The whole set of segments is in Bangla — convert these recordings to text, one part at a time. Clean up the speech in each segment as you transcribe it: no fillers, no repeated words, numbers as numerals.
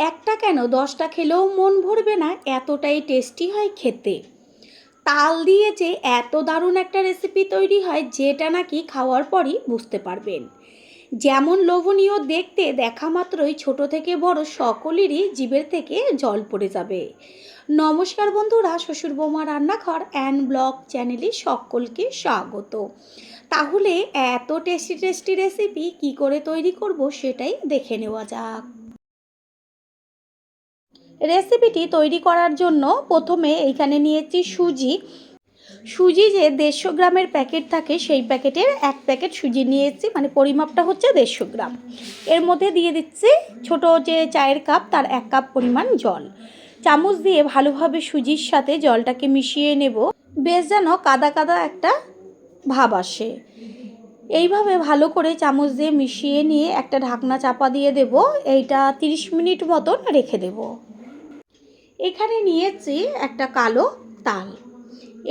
একটা কেন 10টা খেলেও মন ভরবে না, এতটাই টেস্টি হয় খেতে। তাল দিয়ে যে এত দারুণ একটা রেসিপি তৈরি হয় যেটা নাকি খাওয়ার পরই বুঝতে পারবেন। যেমন লোভনীয় দেখতে, দেখা মাত্রই ছোট থেকে বড় সকলেরই জিভের থেকে জল পড়ে যাবে। নমস্কার বন্ধুরা, শ্বশুর বৌমা রান্নাঘর অ্যান্ড ব্লগ চ্যানেলে সকলকে স্বাগত। তাহলে এত টেস্টি টেস্টি রেসিপি কি করে তৈরি করব সেটাই দেখে নেওয়া যাক। রেসিপিটি তৈরি করার জন্য প্রথমে এইখানে নিয়েছি সুজি যে 150 গ্রামের প্যাকেট থাকে সেই প্যাকেটের 1 প্যাকেট সুজি নিয়েছি, মানে পরিমাপটা হচ্ছে 150 গ্রাম। এর মধ্যে দিয়ে দিচ্ছি ছোট যে চায়ের কাপ তার 1 কাপ পরিমাণ জল। চামচ দিয়ে ভালোভাবে সুজির সাথে জলটাকে মিশিয়ে নেব, বেশ যেন কাদা কাদা একটা ভাব আসে। এইভাবে ভালো করে চামচ দিয়ে মিশিয়ে নিয়ে একটা ঢাকনা চাপা দিয়ে দেব। এইটা 30 মিনিট মতন রেখে দেব। এখানে নিয়েছি একটা কালো তাল।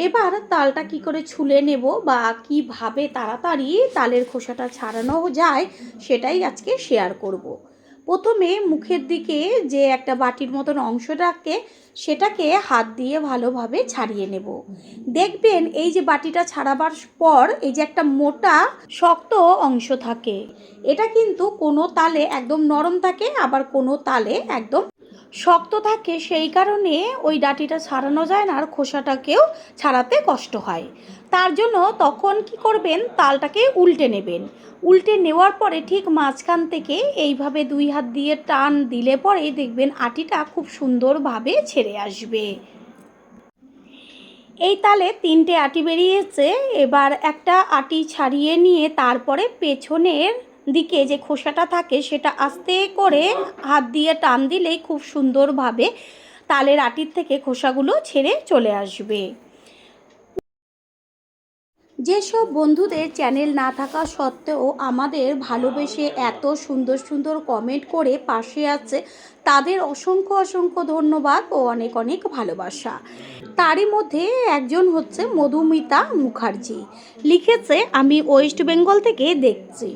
এবার তালটা কি করে ছুলে নেব বা কিভাবে তাড়াতাড়ি তালের খোসাটা ছাড়ানো যায় সেটাই আজকে শেয়ার করব। প্রথমে মুখের দিকে যে একটা বাটির মতন অংশ রাখে সেটাকে হাত দিয়ে ভালোভাবে ছাড়িয়ে নেব। দেখবেন এই যে বাটিটা ছাড়াবার পর এই যে একটা মোটা শক্ত অংশ থাকে, এটা কিন্তু কোনো তালে একদম নরম থাকে, আবার কোনো তালে একদম শক্ত থাকে। সেই কারণে ওই ডাঁটিটা ছাড়ানো যায় না, আর খোসাটাকেও ছাড়াতে কষ্ট হয়। তার জন্য তখন কি করবেন, তালটাকে উল্টে নেবেন। উল্টে নেওয়ার পরে ঠিক মাঝখান থেকে এইভাবে 2 হাত দিয়ে টান দিলে পরেই দেখবেন আটিটা খুব সুন্দরভাবে ছেড়ে আসবে। এই তালে 3টে আটি বেরিয়েছে। এবার একটা আটি ছাড়িয়ে নিয়ে তারপরে পেছনের দিকে যে খোসাটা থাকে সেটা আস্তে করে হাত দিয়ে টান দিলেই খুব সুন্দরভাবে তালের আটির থেকে খোসাগুলো ছেড়ে চলে আসবে। যেসব বন্ধুদের চ্যানেল না থাকা সত্ত্বেও আমাদের ভালোবেসে এত সুন্দর সুন্দর কমেন্ট করে পাশে আছে, তাদের অসংখ্য অসংখ্য ধন্যবাদ ও অনেক অনেক ভালোবাসা। তারই মধ্যে একজন হচ্ছে মধুমিতা মুখার্জি, লিখেছে আমি ওয়েস্ট বেঙ্গল থেকে দেখছি।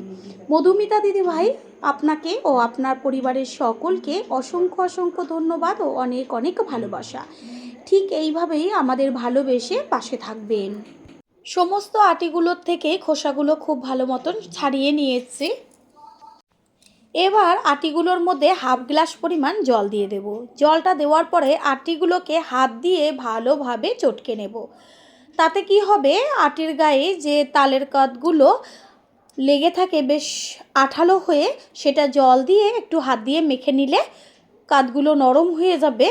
মধুমিতা দিদিভাই, আপনাকে ও আপনার পরিবারের সকলকে অসংখ্য অসংখ্য ধন্যবাদ ও অনেক অনেক ভালোবাসা। ঠিক এইভাবেই আমাদের ভালোবেসে পাশে থাকবেন। সমস্ত আটিগুলোর থেকে খোসাগুলো খুব ভালো মতন ছাড়িয়ে নিয়েছি। এবার আটিগুলোর মধ্যে হাফ গ্লাস পরিমাণ জল দিয়ে দেব। জলটা দেওয়ার পরে আটিগুলোকে হাত দিয়ে ভালোভাবে চটকে নেব। তাতে কি হবে, আটির গায়ে যে তালের কাঠগুলো লেগে থাকে বেশ আঠালো হয়ে, সেটা জল দিয়ে একটু হাত দিয়ে মেখে নিলে কাঠগুলো নরম হয়ে যাবে।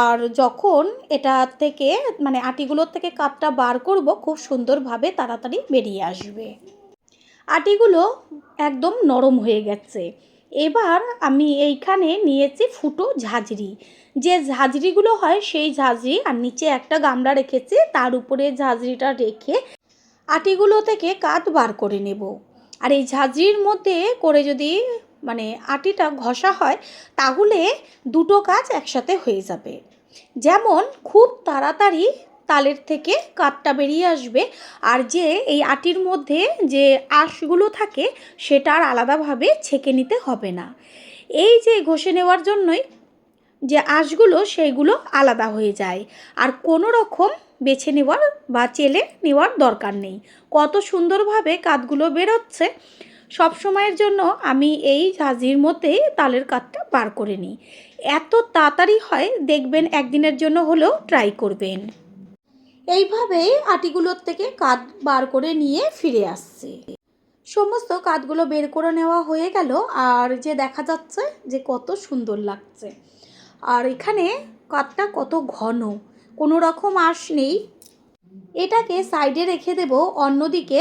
আর যখন এটা থেকে মানে আটিগুলোর থেকে কাঠটা বার করব, খুব সুন্দরভাবে তাড়াতাড়ি বেরিয়ে আসবে। আটিগুলো একদম নরম হয়ে গেছে। এবার আমি এইখানে নিয়েছি ফুটো ঝাঁঝরি। যে ঝাঁঝরিগুলো হয় সেই ঝাঁঝরি, আর নিচে একটা গামলা রেখেছি, তার উপরে ঝাঁঝরিটা রেখে আটিগুলো থেকে কাঠ বার করে নেব। আর এই ঝাঁঝরির মধ্যে করে যদি মানে আটিটা ঘষা হয় তাহলে দুটো কাজ একসাথে হয়ে যাবে। যেমন খুব তাড়াতাড়ি তালের থেকে কাঠটা বেরিয়ে আসবে, আর যে এই আটির মধ্যে যে আঁশগুলো থাকে সেটা আর আলাদাভাবে ছেঁকে নিতে হবে না। এই যে ঘষে নেওয়ার জন্যই যে আঁশগুলো সেইগুলো আলাদা হয়ে যায়, আর কোনো রকম বেছে নেওয়ার বা চেলে নেওয়ার দরকার নেই। কত সুন্দরভাবে কাঠগুলো বেরোচ্ছে। সব সময়ের জন্য আমি এই ঝাঁঝরির মধ্যেই তালের কাঠটা বার করে নিই। এত তাড়াতাড়ি হয়, দেখবেন একদিনের জন্য হলেও ট্রাই করবেন। এইভাবেই আটিগুলোর থেকে কাঠ বার করে নিয়ে ফিরে আসছি। সমস্ত কাঠগুলো বের করে নেওয়া হয়ে গেল, আর যে দেখা যাচ্ছে যে কত সুন্দর লাগছে। আর এখানে কাঠটা কত ঘন, কোনো রকম আঁশ নেই। এটাকে সাইডে রেখে দেব। অন্যদিকে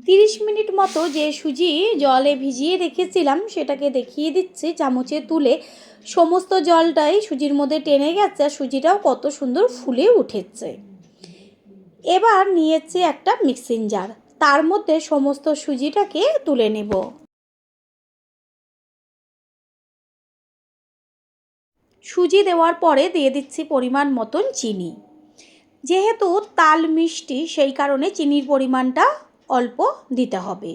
30 মিনিট মতো যে সুজি জলে ভিজিয়ে রেখেছিলাম সেটাকে দেখিয়ে দিচ্ছি চামচে তুলে। সমস্ত জলটাই সুজির মধ্যে টেনে গেছে, আর সুজিটাও কত সুন্দর ফুলে উঠেছে। এবার নিয়েছি একটা মিক্সিং জার, তার মধ্যে সমস্ত সুজিটাকে তুলে নেব। সুজি দেওয়ার পরে দিয়ে দিচ্ছি পরিমাণ মতন চিনি। যেহেতু তাল মিষ্টি সেই কারণে চিনির পরিমাণটা অল্প দিতে হবে।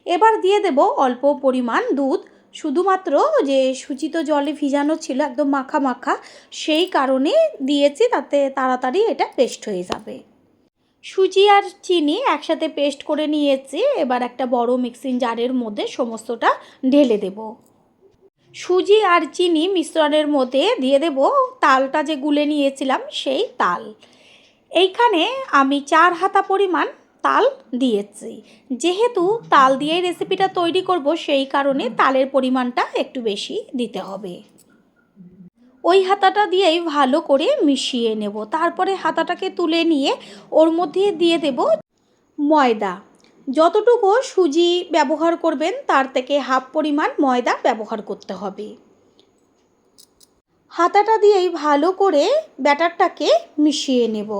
এবার দিয়ে দেব অল্প পরিমাণ দুধ। শুধুমাত্র যে সুজি তো জলে ভিজানো ছিল একদম মাখা মাখা, সেই কারণে দিয়েছি, তাতে তাড়াতাড়ি এটা পেস্ট হয়ে যাবে। সুজি আর চিনি একসাথে পেস্ট করে নিয়েছি। এবার একটা বড় মিক্সিং জারের মধ্যে সমস্তটা ঢেলে দেব। সুজি আর চিনি মিশ্রণের মধ্যে দিয়ে দেব তালটা যে গুলে নিয়েছিলাম সেই তাল। এইখানে আমি 4 হাতা পরিমাণ তাল দিয়েছি। যেহেতু তাল দিয়েই রেসিপিটা তৈরি করব, সেই কারণে তালের পরিমাণটা একটু বেশি দিতে হবে। ওই হাতাটা দিয়েই ভালো করে মিশিয়ে নেব। তারপরে হাতাটাকে তুলে নিয়ে ওর মধ্যে দিয়ে দেব ময়দা। যতটুকু সুজি ব্যবহার করবেন তার থেকে হাফ পরিমাণ ময়দা ব্যবহার করতে হবে। হাতাটা দিয়েই ভালো করে ব্যাটারটাকে মিশিয়ে নেব।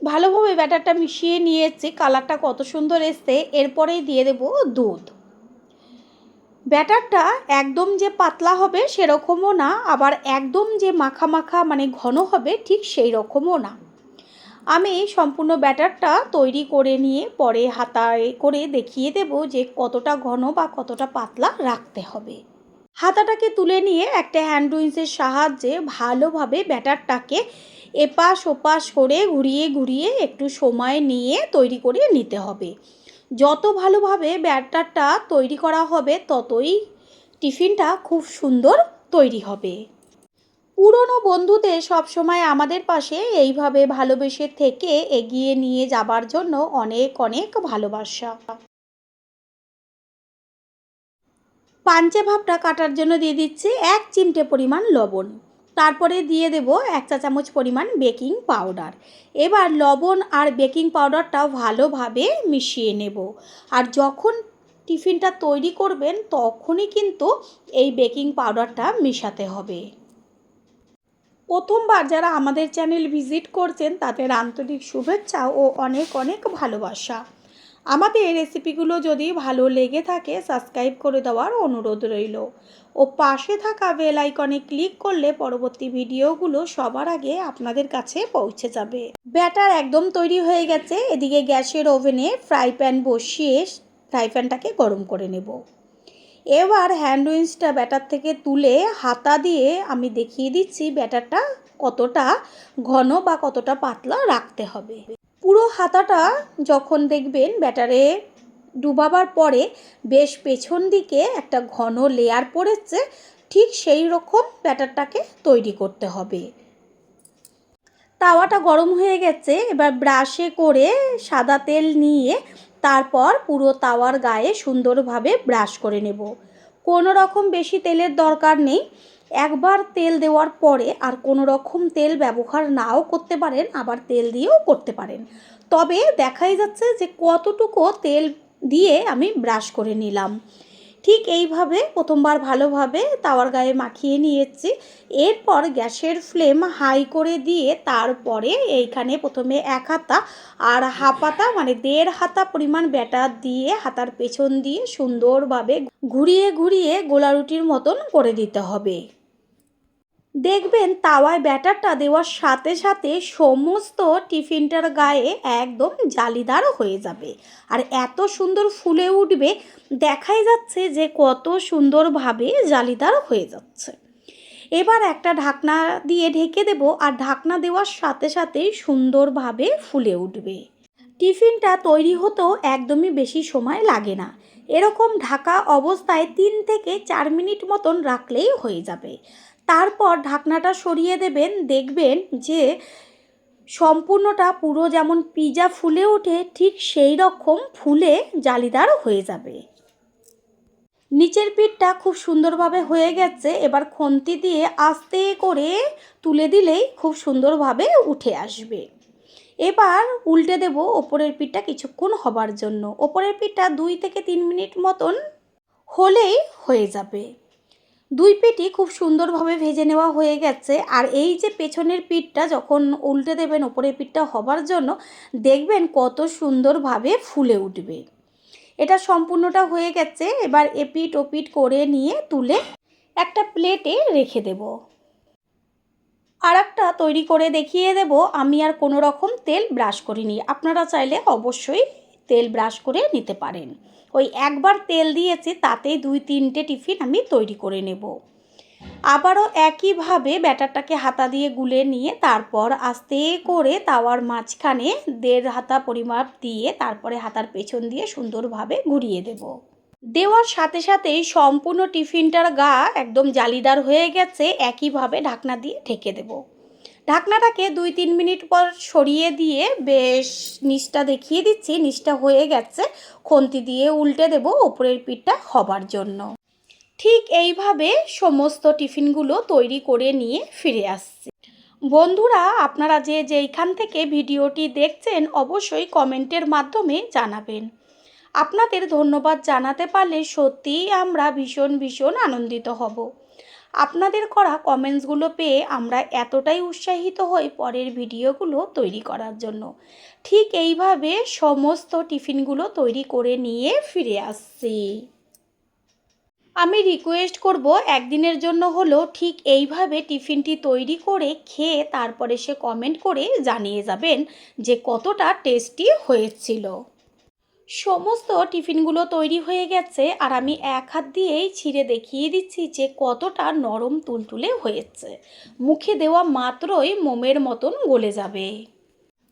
ভালোভাবে ব্যাটারটা মিশিয়ে নিয়েছি, কালারটা কত সুন্দর এসছে। এরপরেই দিয়ে দেব দুধ। ব্যাটারটা একদম যে পাতলা হবে সেরকমও না, আবার একদম যে মাখা মাখা মানে ঘন হবে ঠিক সেই রকমও না। আমি সম্পূর্ণ ব্যাটারটা তৈরি করে নিয়ে পরে হাতায় করে দেখিয়ে দেব যে কতটা ঘন বা কতটা পাতলা রাখতে হবে। হাতাটাকে তুলে নিয়ে একটা হ্যান্ড উইন্সের সাহায্যে ভালোভাবে ব্যাটারটাকে এপাশ ওপাশ করে ঘুরিয়ে ঘুরিয়ে একটু সময় নিয়ে তৈরি করে নিতে হবে। যত ভালোভাবে ব্যাটারটা তৈরি করা হবে ততই টিফিনটা খুব সুন্দর তৈরি হবে। পুরনো বন্ধুদের সবসময় আমাদের পাশে এইভাবে ভালোবেসে থেকে এগিয়ে নিয়ে যাবার জন্য অনেক অনেক ভালোবাসা। পাঞ্চে ভাবটা কাটার জন্য দিয়ে দিচ্ছি 1 চিমটে পরিমাণ লবণ। তারপরে দিয়ে দেব 1 চা চামচ পরিমাণ বেকিং পাউডার। এবার লবণ আর বেকিং পাউডারটাও ভালোভাবে মিশিয়ে নেব। আর যখন টিফিনটা তৈরি করবেন তখনই কিন্তু এই বেকিং পাউডারটা মেশাতে হবে। প্রথমবার যারা আমাদের চ্যানেল ভিজিট করছেন তাদের আন্তরিক শুভেচ্ছা ও অনেক অনেক ভালোবাসা। আমাদের রেসিপিগুলো যদি ভালো লেগে থাকে সাবস্ক্রাইব করে দেওয়ার অনুরোধ রইল ও পাশে থাকা বেল আইকনে ক্লিক করলে পরবর্তী ভিডিওগুলো সবার আগে আপনাদের কাছে পৌঁছে যাবে। ব্যাটার একদম তৈরি হয়ে গেছে। এদিকে গ্যাসের ওভেনে ফ্রাই প্যান বসিয়ে ফ্রাই প্যানটাকে গরম করে নেব। এবার হ্যান্ড উইন্সটা ব্যাটার থেকে তুলে হাতা দিয়ে আমি দেখিয়ে দিচ্ছি ব্যাটারটা কতটা ঘন বা কতটা পাতলা রাখতে হবে। পুরো হাতাটা যখন দেখবেন ব্যাটারে ডুবাবার পরে বেশ পেছন দিকে একটা ঘন লেয়ার পড়েছে, ঠিক সেই রকম ব্যাটারটাকে তৈরি করতে হবে। তাওয়াটা গরম হয়ে গেছে। এবার ব্রাশে করে সাদা তেল নিয়ে তারপর পুরো তাওয়ার গায়ে সুন্দরভাবে ব্রাশ করে নেব। কোনো রকম বেশি তেলের দরকার নেই। একবার তেল দেওয়ার পরে আর কোনো রকম তেল ব্যবহার নাও করতে পারেন, আবার তেল দিয়েও করতে পারেন। তবে দেখাই যাচ্ছে যে কতটুকু তেল দিয়ে আমি ব্রাশ করে নিলাম। ঠিক এইভাবে প্রথমবার ভালোভাবে তাওয়ার গায়ে মাখিয়ে নিয়েছি। এরপর গ্যাসের ফ্লেম হাই করে দিয়ে তারপরে এইখানে প্রথমে 1 হাতা আর হাফ হাতা মানে 1.5 হাতা পরিমাণ ব্যাটার দিয়ে হাতার পেছন দিয়ে সুন্দরভাবে ঘুরিয়ে ঘুরিয়ে গোলা রুটির মতন করে দিতে হবে। দেখবেন তাওয়ায় ব্যাটারটা দেওয়ার সাথে সাথে সমস্ত টিফিনটার গায়ে একদম জালিদার হয়ে যাবে আর এত সুন্দর ফুলে উঠবে, দেখাই যাচ্ছে যে কত সুন্দরভাবে জালিদার হয়ে যাচ্ছে। এবার একটা ঢাকনা দিয়ে ঢেকে দেব আর ঢাকনা দেওয়ার সাথে সাথেই সুন্দরভাবে ফুলে উঠবে। টিফিনটা তৈরি হতেও একদমই বেশি সময় লাগে না। এরকম ঢাকা অবস্থায় 3 থেকে 4 মিনিট মতন রাখলেই হয়ে যাবে। তারপর ঢাকনাটা সরিয়ে দেবেন, দেখবেন যে সম্পূর্ণটা পুরো যেমন পিৎজা ফুলে ওঠে ঠিক সেই রকম ফুলে জালিদার হয়ে যাবে। নিচের পিঠটা খুব সুন্দরভাবে হয়ে গেছে। এবার খুন্তি দিয়ে আস্তে করে তুলে দিলেই খুব সুন্দরভাবে উঠে আসবে। এবার উল্টে দেব ওপরের পিঠটা কিছুক্ষণ হবার জন্য। ওপরের পিঠটা 2 থেকে 3 মিনিট মতন হলেই হয়ে যাবে। 2 পিঠই খুব সুন্দরভাবে ভেজে নেওয়া হয়ে গেছে। আর এই যে পেছনের পিঠটা যখন উল্টে দেবেন ওপরের পিঠটা হবার জন্য, দেখবেন কত সুন্দরভাবে ফুলে উঠবে। এটা সম্পূর্ণটা হয়ে গেছে। এবার এপিঠ ওপিঠ করে নিয়ে তুলে একটা প্লেটে রেখে দেব। আর একটা তৈরি করে দেখিয়ে দেব। আমি আর কোনো রকম তেল ব্রাশ করিনি। আপনারা চাইলে অবশ্যই তেল ব্রাশ করে নিতে পারেন। ওই একবার তেল দিয়েছি, তাতেই 2-3টে টিফিন আমি তৈরি করে নেব। আবারও একইভাবে ব্যাটারটাকে হাতা দিয়ে গুলে নিয়ে তারপর আস্তে করে তাওয়ার মাঝখানে 1.5 হাতা পরিমাপ দিয়ে তারপরে হাতার পেছন দিয়ে সুন্দরভাবে ঘুরিয়ে দেব। দেওয়ার সাথে সাথেই সম্পূর্ণ টিফিনটার গা একদম জালিদার হয়ে গেছে। একইভাবে ঢাকনা দিয়ে ঢেকে দেব। ঢাকনাটাকে 2-3 মিনিট পর সরিয়ে দিয়ে বেশ নিচটা দেখিয়ে দিচ্ছি, নিচটা হয়ে গেছে। খুন্তি দিয়ে উল্টে দেব ওপরের পিঠটা হবার জন্য। ঠিক এইভাবে সমস্ত টিফিনগুলো তৈরি করে নিয়ে ফিরে আসছি। বন্ধুরা, আপনারা যে যেইখান থেকে ভিডিওটি দেখছেন অবশ্যই কমেন্টের মাধ্যমে জানাবেন। আপনাদের ধন্যবাদ জানাতে পারলে সত্যিই আমরা ভীষণ আনন্দিত হব। আপনাদের করা কমেন্টসগুলো পেয়ে আমরা এতটাই উৎসাহিত হই পরের ভিডিওগুলো তৈরি করার জন্য। ঠিক এইভাবে সমস্ত টিফিনগুলো তৈরি করে নিয়ে ফিরে আসছি। আমি রিকোয়েস্ট করব, একদিনের জন্য হলেও ঠিক এইভাবে টিফিনটি তৈরি করে খেয়ে তারপরে সে কমেন্ট করে জানিয়ে যাবেন যে কতটা টেস্টি হয়েছিল। সমস্ত টিফিনগুলো তৈরি হয়ে গেছে আর আমি এক হাত দিয়েই ছিঁড়ে দেখিয়ে দিচ্ছি যে কতটা নরম তুলতুলে হয়েছে। মুখে দেওয়া মাত্রই মোমের মতন গলে যাবে।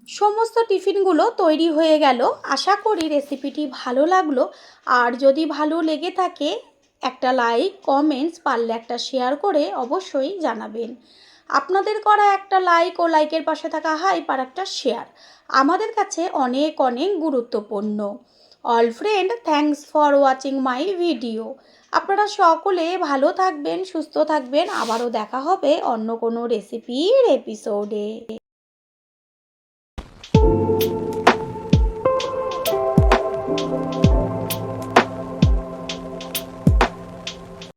সমস্ত টিফিনগুলো তৈরি হয়ে গেল। আশা করি রেসিপিটি ভালো লাগলো। আর যদি ভালো লেগে থাকে একটা লাইক, কমেন্টস, পারলে একটা শেয়ার করে অবশ্যই জানাবেন। আপনাদের করা একটা লাইক ও লাইকের পাশে থাকা হাইপ আর একটা শেয়ার আমাদের কাছে অনেক গুরুত্বপূর্ণ। All friend, thanks for watching my video. আপনারা সকলে ভালো থাকবেন, সুস্থ থাকবেন। আবারও দেখা হবে অন্য কোনো রেসিপির এপিসোডে।